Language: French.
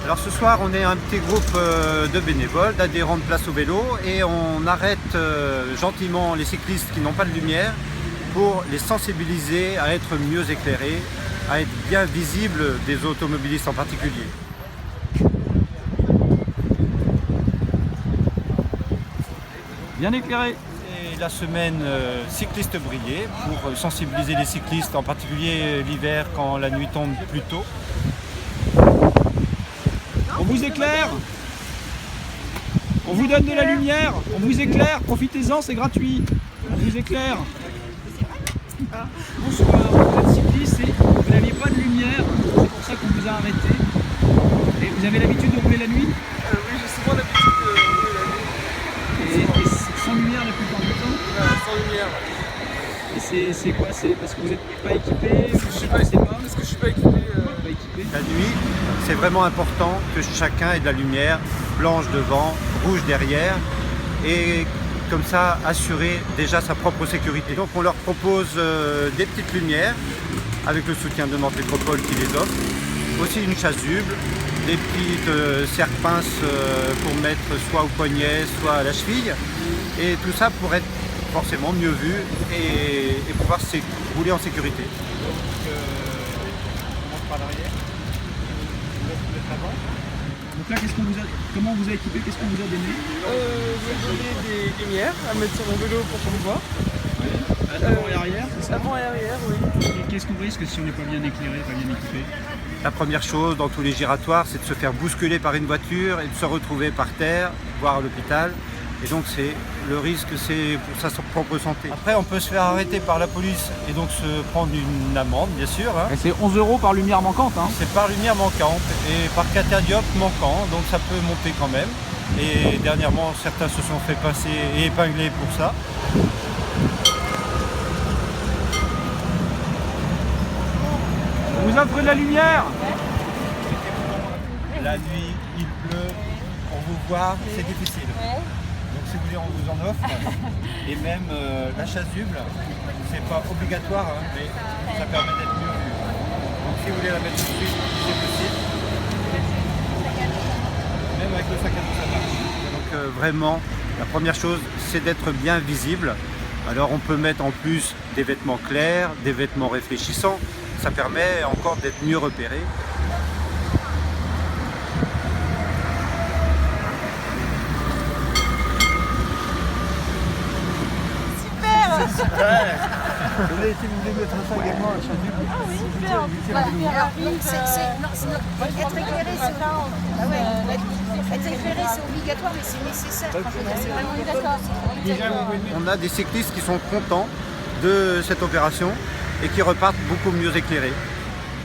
Alors ce soir, on est un petit groupe de bénévoles, d'adhérents de Place au Vélo, et on arrête gentiment les cyclistes qui n'ont pas de lumière pour les sensibiliser à être mieux éclairés, à être bien visibles des automobilistes en particulier. Bien éclairé. C'est la semaine cycliste brillée pour sensibiliser les cyclistes, en particulier l'hiver quand la nuit tombe plus tôt. On vous éclaire. On vous donne de la lumière. On vous éclaire. Profitez-en, c'est gratuit. On vous éclaire. Bonsoir, vous êtes cycliste et vous n'aviez pas de lumière. C'est pour ça qu'on vous a arrêté. Et vous avez l'habitude de rouler la nuit? Oui, j'ai souvent l'habitude de rouler la nuit. Et sans lumière la plupart du temps? Sans lumière. Et c'est quoi? C'est parce que vous n'êtes pas équipé? Parce que je suis pas équipé. Pas équipé. La nuit, c'est vraiment important que chacun ait de la lumière, blanche devant, rouge derrière, et comme ça assurer déjà sa propre sécurité. Donc on leur propose des petites lumières avec le soutien de Nantes Métropole qui les offre, aussi une chasuble, des petites serre-pinces pour mettre soit au poignet, soit à la cheville, et tout ça pour être forcément mieux vu et pouvoir rouler en sécurité. Donc on commence par l'arrière, on laisse mettre avant. Donc là, comment on vous a équipé? Qu'est-ce qu'on vous a donné? Je vais donner des lumières à mettre sur mon vélo pour qu'on me voit. Avant et arrière, c'est ça? Avant et arrière, oui. Et qu'est-ce qu'on risque si on n'est pas bien éclairé, pas bien équipé? La première chose dans tous les giratoires, c'est de se faire bousculer par une voiture et de se retrouver par terre, voire à l'hôpital. Et donc le risque, c'est pour sa propre santé. Après, on peut se faire arrêter par la police et donc se prendre une amende, bien sûr. Et c'est 11 € par lumière manquante. Hein. C'est par lumière manquante et par catadioptre manquant, donc ça peut monter quand même. Et dernièrement, certains se sont fait passer et épingler pour ça. On vous offre de la lumière. La nuit, il pleut, on vous voit, c'est difficile. Donc si vous voulez, on vous en offre. Et même la chasuble, c'est pas obligatoire, hein, mais ça permet d'être mieux vu. Donc si vous voulez la mettre tout de suite, c'est possible. Même avec le sac à dos, ça marche. Donc vraiment, la première chose, c'est d'être bien visible. Alors on peut mettre en plus des vêtements clairs, des vêtements réfléchissants. Ça permet encore d'être mieux repéré. Venez, si vous voulez mettre ça également, un chasuble. Ah oui, super. Être éclairé, c'est obligatoire, mais c'est nécessaire. C'est vraiment d'accord. On a des cyclistes qui sont contents de cette opération et qui repartent beaucoup mieux éclairés.